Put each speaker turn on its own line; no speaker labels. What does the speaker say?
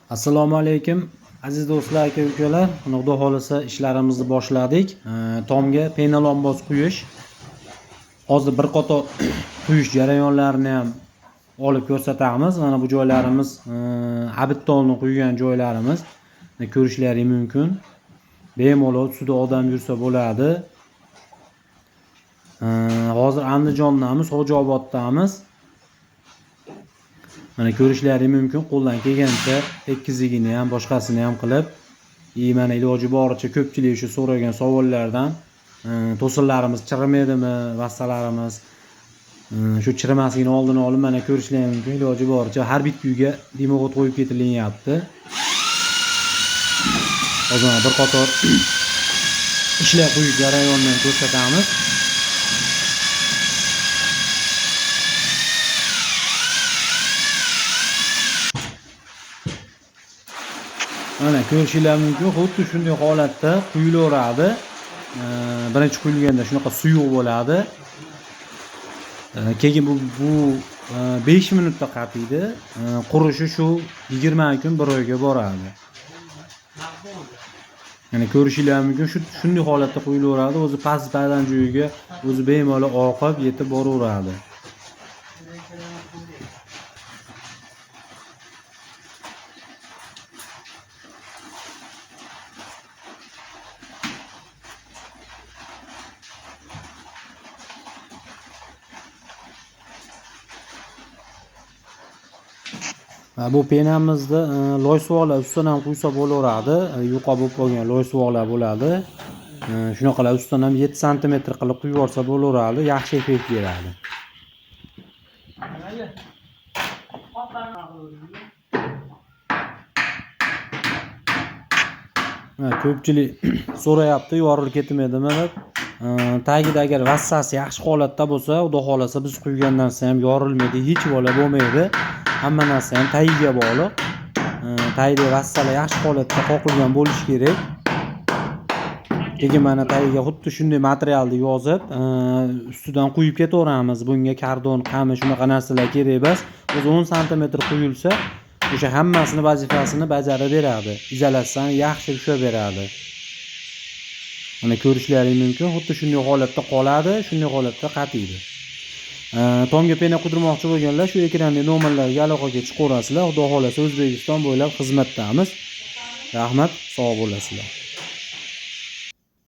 Assalomu alaykum aziz do'stlar, aka-ukalar. Xudo xolisa ishlarimizni boshladik. Tomga penalonboz quyish. Hozir bir qator quyish jarayonlarini ham olib ko'rsatamiz. Mana bu joylarimiz abittolni quygan joylarimiz. Ko'rishlaringiz mumkin. Bemalol suvda odam yursa bo'ladi. Hozir Andijondamiz, Xo'jaoboddamiz. Mana ko'rishlaringiz mumkin. Qo'ldan kelgancha tekizligini ham, boshqasini ham qilib, mana iloji boricha ko'pchilik shu so'ragan savollardan to'sinlarimiz chirimaydimi, vassalarimiz shu chirimasligini oldini olib mana ko'rishlaringiz mumkin. Iloji boricha har bitta uyga dimoqot qo'yib ketilyapti. Hozir bir qator ishlar qo'yish jarayonini ko'rsatamiz. Mana ko'rishingiz mumkin, xuddi shunday holatda quyilaveradi. Birinchi quyilganda shunaqa suyuq bo'ladi. Keyin bu 5 minutda qatiydi. Qurishi shu 20 kun, 1 oyga boradi. Mana ko'rishingiz mumkin, shunday holatda quyilaveradi. O'zi past badan joyiga o'zi bemalol oqib yetib boraveradi. Bu penamizda loy suvoqlar ustidan ham quysa bo'laveradi. Yuqa bo'lib qolgan loy suvoqlar bo'ladi. Shunaqalar ustidan ham 7 sm qilib quyib yuborsa bo'laveradi. Yaxshi effekt beradi. Ko'pchilik so'rayapti, yorilib ketmaydimi deb. Tagida agar vassasi yaxshi holatda bo'lsa, xudo xolasa biz quygandan so'ng ham yorilmaydi, hech bola bo'lmaydi. Hamma narsa ham tagiga bog'liq. Tagida vassalar yaxshi holatda qoqilgan bo'lishi kerak. Keyin mana tagiga xuddi shunday materialni yozib, ustidan quyib ketaveramiz. Bunga kardon, qami shunaqa narsalar kerak emas. O'zi 10 sm quyilsa, o'sha hammasini vazifasini bajarib beradi. Izolyatsiyani yaxshi ushlab beradi. Mana ko'rishlaringiz mumkin, xuddi shunday holatda qoladi, shunday holatda qatiydi. Tomga pena qudirmoqchi bo'lganlar shu ekranda nomerlarga aloqaga chiqaverasizlar. Xudo xolasa O'zbekiston bo'ylab xizmatdamiz. Rahmat, sog' bo'lasizlar.